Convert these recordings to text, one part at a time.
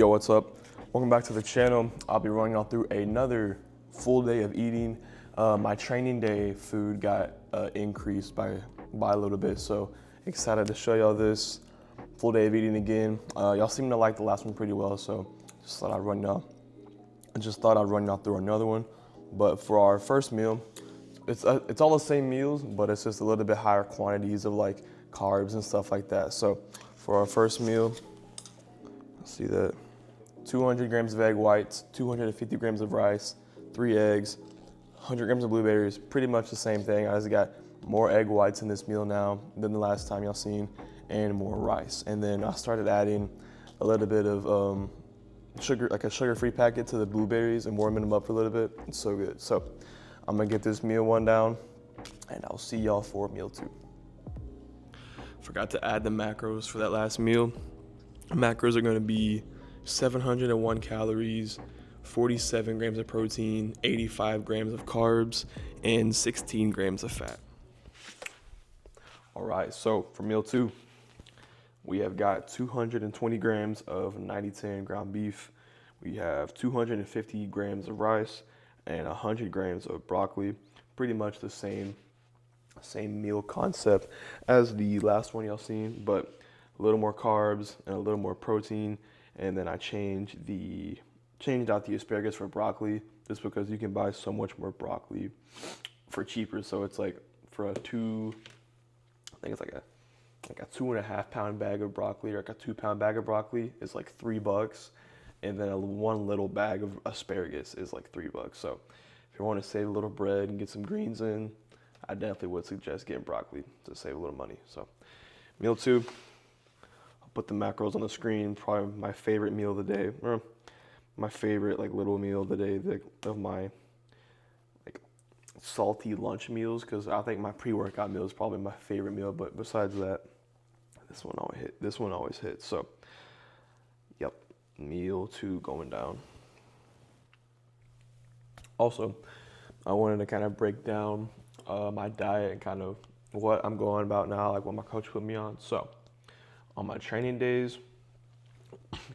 Yo, what's up? Welcome back to the channel. I'll be running y'all through another full day of eating. My training day food got increased by a little bit, so excited to show y'all this full day of eating again. Y'all seem to like the last one pretty well, so just thought I'd run y'all through another one. But for our first meal, it's all the same meals, but it's just a little bit higher quantities of like carbs and stuff like that. So for our first meal, see that 200 grams of egg whites, 250 grams of rice, 3 eggs, 100 grams of blueberries, pretty much the same thing. I just got more egg whites in this meal now than the last time y'all seen, and more rice. And then I started adding a little bit of sugar, like a sugar-free packet to the blueberries and warming them up for a little bit. It's so good. So I'm gonna get this meal one down and I'll see y'all for meal two. Forgot to add the macros for that last meal. Macros are gonna be 701 calories, 47 grams of protein, 85 grams of carbs, and 16 grams of fat. All right, so for meal two, we have got 220 grams of 90-10 ground beef. We have 250 grams of rice and 100 grams of broccoli. Pretty much the same meal concept as the last one y'all seen, but a little more carbs and a little more protein. And then I changed out the asparagus for broccoli, just because you can buy so much more broccoli for cheaper. So it's like for I think it's like a 2.5 pound bag of broccoli, or like a 2 pound bag of broccoli is like $3, and then one little bag of asparagus is like $3. So if you want to save a little bread and get some greens in, I definitely would suggest getting broccoli to save a little money. So meal two, I'll put the macros on the screen. Probably my favorite meal of the day, or my favorite like little meal of the day of my like salty lunch meals, because I think my pre-workout meal is probably my favorite meal. But besides that, this one always hits. So yep, meal two going down. Also, I wanted to kind of break down my diet and kind of what I'm going about now, like what my coach put me on. So on my training days,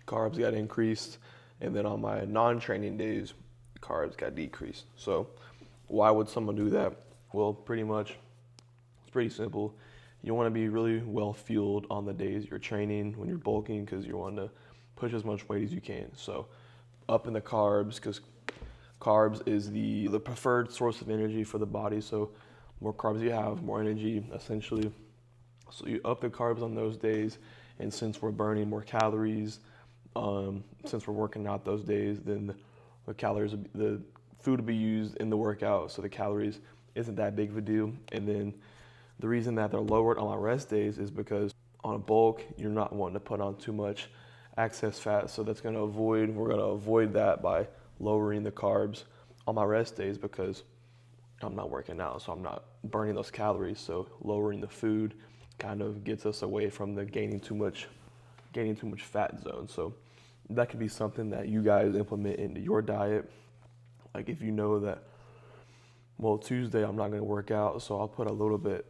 carbs got increased, and then on my non-training days, carbs got decreased. So why would someone do that? Well, pretty much, it's pretty simple. You want to be really well fueled on the days you're training, when you're bulking, because you want to push as much weight as you can. So up in the carbs, because carbs is the preferred source of energy for the body. So more carbs you have, more energy, essentially. So you up the carbs on those days, and since we're burning more calories, since we're working out those days, then the food will be used in the workout, so the calories isn't that big of a deal. And then the reason that they're lowered on my rest days is because on a bulk, you're not wanting to put on too much excess fat, so we're gonna avoid that by lowering the carbs on my rest days, because I'm not working out, so I'm not burning those calories. So lowering the food kind of gets us away from the gaining too much fat zone. So that could be something that you guys implement into your diet. Like if you know that, well, Tuesday I'm not going to work out, so I'll put a little bit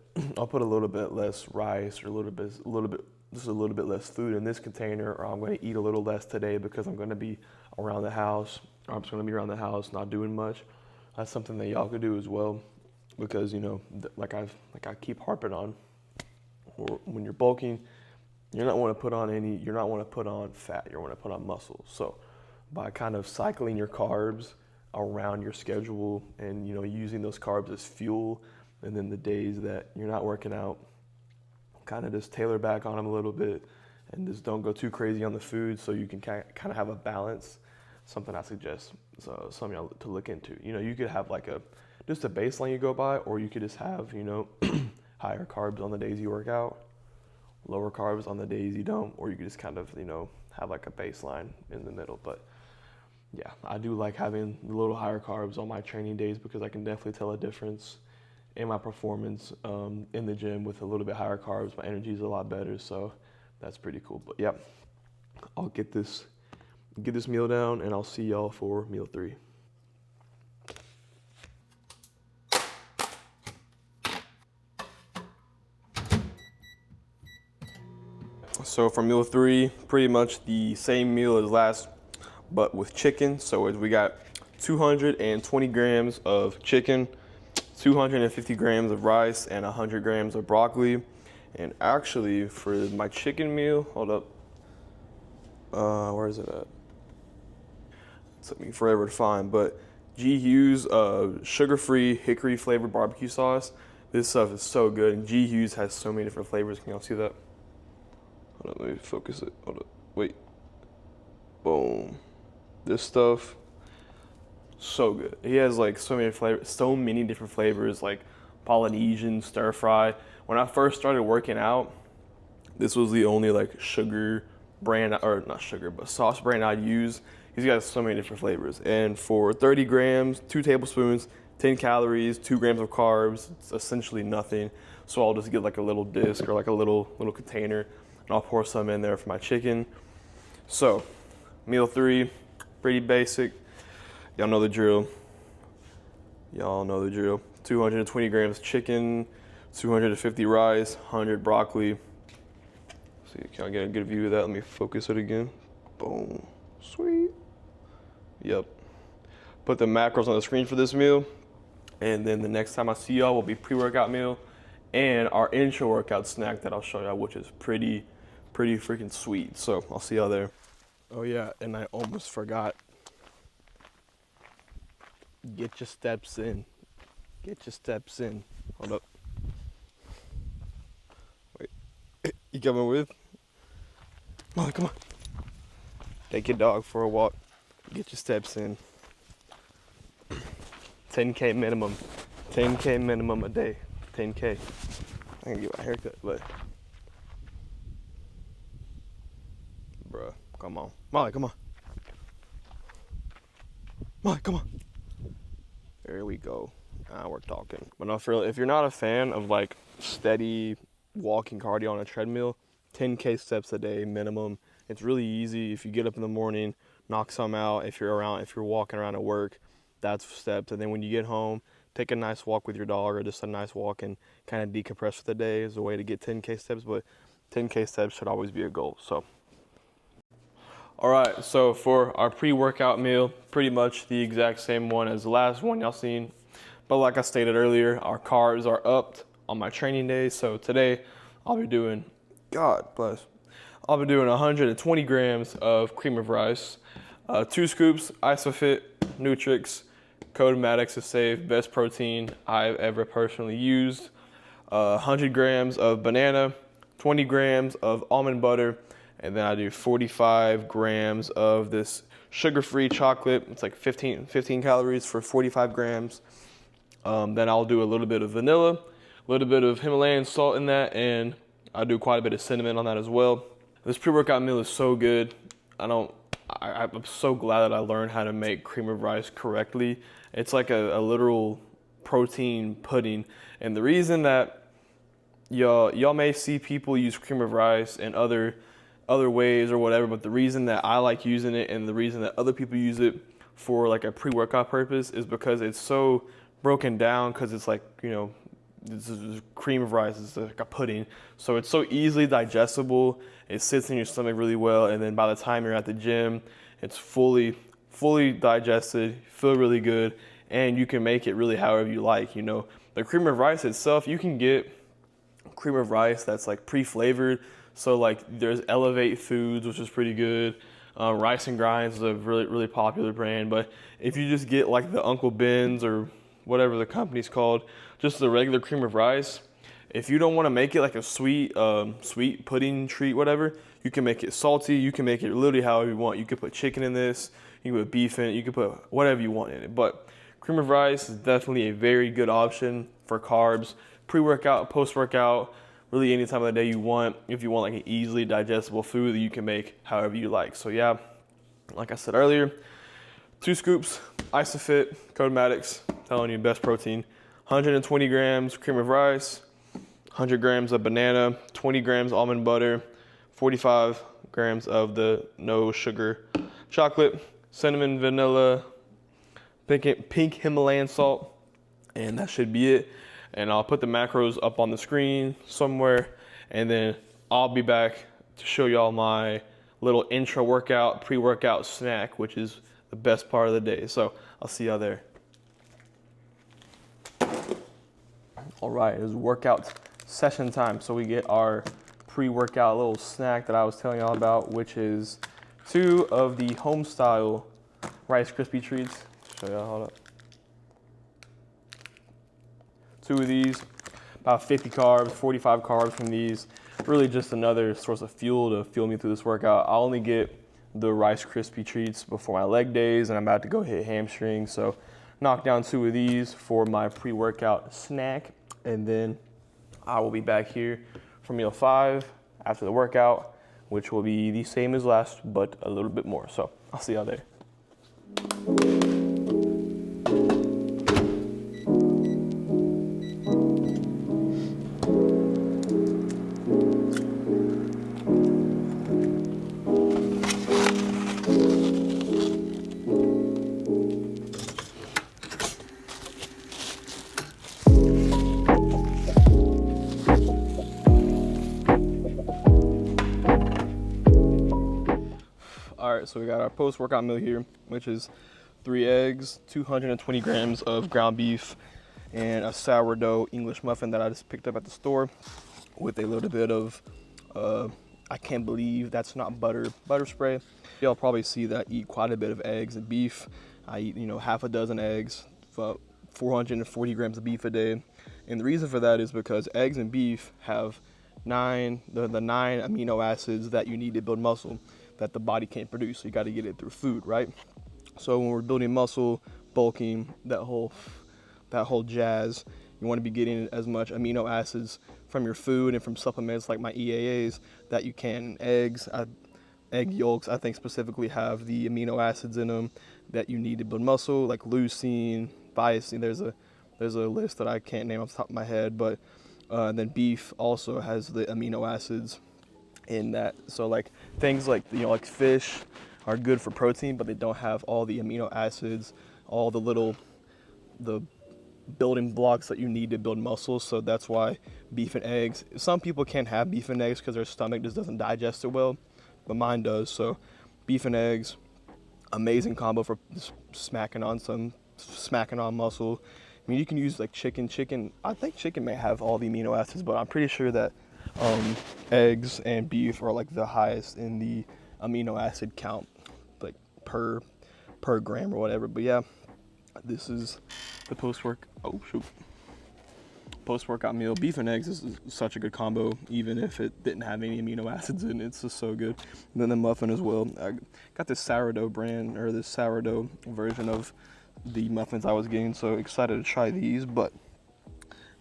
less rice, or a little bit less food in this container, or I'm going to eat a little less today because I'm going to be around the house, or I'm just going to be around the house not doing much. That's something that y'all could do as well, because like I keep harping on, when you're bulking, you're not want to put on fat, you want to put on muscle. So by kind of cycling your carbs around your schedule, and using those carbs as fuel, and then the days that you're not working out, kind of just tailor back on them a little bit, and just don't go too crazy on the food, so you can kind of have a balance. Something I suggest some of y'all to look into. You could have like just a baseline you go by, or you could just have higher carbs on the days you work out, lower carbs on the days you don't, or you could just kind of have like a baseline in the middle. But yeah, I do like having a little higher carbs on my training days, because I can definitely tell a difference in my performance in the gym. With a little bit higher carbs, my energy is a lot better, so that's pretty cool. But yep, I'll get this meal down, and I'll see y'all for meal three. So for meal 3, pretty much the same meal as last, but with chicken. So we got 220 grams of chicken, 250 grams of rice, and 100 grams of broccoli. And actually, for my chicken meal, hold up, where is it at? It took me forever to find, but G. Hughes sugar-free hickory flavored barbecue sauce. This stuff is so good, and G. Hughes has so many different flavors. Can y'all see that? Hold on, let me focus it. Hold up, wait. Boom. This stuff, so good. He has like so many flavors, so many different flavors, like Polynesian, stir fry. When I first started working out, this was the only like sugar brand, or not sugar, but sauce brand I'd use. He's got so many different flavors. And for 30 grams, 2 tablespoons, 10 calories, 2 grams of carbs, it's essentially nothing. So I'll just get like a little disc or like a little container, and I'll pour some in there for my chicken. So meal 3, pretty basic. Y'all know the drill. 220 grams chicken, 250 rice, 100 broccoli. See, can I get a good view of that? Let me focus it again. Boom. Sweet. Yep. Put the macros on the screen for this meal. And then the next time I see y'all will be pre-workout meal and our intro workout snack that I'll show y'all, which is pretty freaking sweet. So I'll see y'all there. Oh yeah, and I almost forgot. Get your steps in. Get your steps in. Hold up. Wait. You coming with? Molly, come on. Take your dog for a walk. Get your steps in. 10K minimum. 10K minimum a day. 10K. I can get my haircut, but bruh, come on. Molly, come on. Molly, come on. There we go. Now we're talking. But no, if you're not a fan of like steady walking cardio on a treadmill, 10K steps a day minimum. It's really easy. If you get up in the morning, knock some out. If you're walking around at work, that's steps. And then when you get home, take a nice walk with your dog, or just a nice walk and kind of decompress for the day is a way to get 10K steps. But 10K steps should always be a goal. So, all right. So for our pre-workout meal, pretty much the exact same one as the last one y'all seen. But like I stated earlier, our carbs are upped on my training days. So today I'll be doing, God bless, I'll be doing 120 grams of cream of rice, 2 scoops Isofit Nutrix, code Madx is safe, best protein I've ever personally used, 100 grams of banana, 20 grams of almond butter, and then I do 45 grams of this sugar-free chocolate. It's like 15 calories for 45 grams. Then I'll do a little bit of vanilla, a little bit of Himalayan salt in that, and I do quite a bit of cinnamon on that as well. This pre-workout meal is so good. I'm so glad that I learned how to make cream of rice correctly. It's like a literal protein pudding. And the reason that y'all may see people use cream of rice in other ways or whatever, but the reason that I like using it and the reason that other people use it for like a pre-workout purpose is because it's so broken down, because it's like, you know, this is cream of rice, it's like a pudding, so it's so easily digestible. It sits in your stomach really well, and then by the time you're at the gym, it's fully digested, feel really good, and you can make it really however you like. You know, the cream of rice itself, you can get cream of rice that's like pre-flavored. So like there's Elevate Foods, which is pretty good. Rice and Grinds is a really popular brand, but if you just get like the Uncle Ben's or whatever the company's called, just the regular cream of rice, if you don't want to make it like a sweet pudding treat, whatever, you can make it salty. You can make it literally however you want. You could put chicken in this, you can put beef in it, you can put whatever you want in it. But cream of rice is definitely a very good option for carbs, pre-workout, post-workout, really any time of the day you want. If you want like an easily digestible food that you can make however you like. So yeah, like I said earlier, 2 scoops Isofit, code Madx, telling you best protein, 120 grams cream of rice, 100 grams of banana, 20 grams almond butter, 45 grams of the no sugar chocolate, cinnamon, vanilla, pink Himalayan salt, and that should be it. And I'll put the macros up on the screen somewhere, and then I'll be back to show y'all my little intro workout, pre-workout snack, which is the best part of the day. So I'll see y'all there. All right, it is workout session time. So we get our pre-workout little snack that I was telling y'all about, which is 2 of the home style Rice Krispie treats. Show y'all, hold up. 2 of these, about 50 carbs, 45 carbs from these. Really just another source of fuel to fuel me through this workout. I only get the Rice Krispie treats before my leg days, and I'm about to go hit hamstring. So knock down 2 of these for my pre-workout snack, and then I will be back here for meal 5 after the workout, which will be the same as last, but a little bit more. So I'll see y'all there. All right, so we got our post-workout meal here, which is 3 eggs, 220 grams of ground beef, and a sourdough English muffin that I just picked up at the store with a little bit of, I can't believe that's not butter spray. Y'all probably see that I eat quite a bit of eggs and beef. I eat, half a dozen eggs, 440 grams of beef a day. And the reason for that is because eggs and beef have the 9 amino acids that you need to build muscle that the body can't produce. So you got to get it through food, right? So when we're building muscle, bulking, that whole jazz, you want to be getting as much amino acids from your food and from supplements like my EAAs that you can. Eggs, egg yolks, I think specifically have the amino acids in them that you need to build muscle, like leucine, biotin. There's a list that I can't name off the top of my head, but then beef also has the amino acids in that. So like things like like fish are good for protein, but they don't have all the amino acids, all the building blocks that you need to build muscle. So that's why beef and eggs, some people can't have beef and eggs because their stomach just doesn't digest it well, but mine does. So beef and eggs, amazing combo for smacking on muscle. I mean, you can use like chicken. I think chicken may have all the amino acids, but I'm pretty sure that eggs and beef are like the highest in the amino acid count, like per gram or whatever. But yeah, this is the post-workout meal. Beef and eggs is such a good combo, even if it didn't have any amino acids in it. It's just so good. And then the muffin as well. I got this sourdough brand, or this sourdough version of the muffins I was getting, so excited to try these. But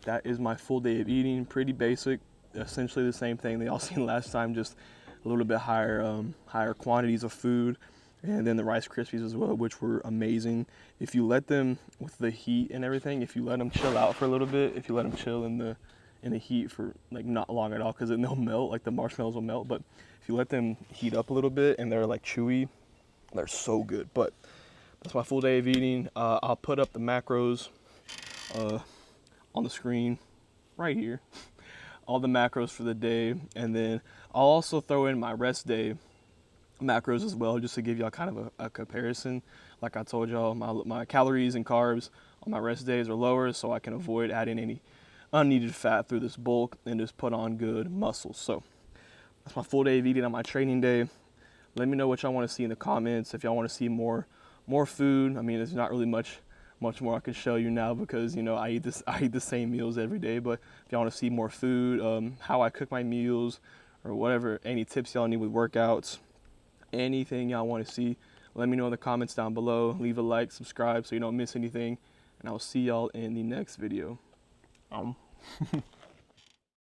that is my full day of eating. Pretty basic, essentially the same thing they all seen last time, just a little bit higher quantities of food. And then the Rice Krispies as well, which were amazing. If you let them, with the heat and everything, if you let them chill out for a little bit, if you let them chill in the heat for like not long at all, because then they'll melt, like the marshmallows will melt. But if you let them heat up a little bit and they're like chewy, they're so good. But that's my full day of eating. I'll put up the macros on the screen right here, all the macros for the day, and then I'll also throw in my rest day macros as well, just to give y'all kind of a comparison. Like I told y'all, my calories and carbs on my rest days are lower, so I can avoid adding any unneeded fat through this bulk and just put on good muscle. So that's my full day of eating on my training day. Let me know what y'all want to see in the comments. If y'all want to see more food, I mean, there's not really much more I can show you now because I eat the same meals every day. But if y'all want to see more food, how I cook my meals, or whatever, any tips y'all need with workouts, anything y'all want to see, let me know in the comments down below. Leave a like, subscribe so you don't miss anything, and I'll see y'all in the next video.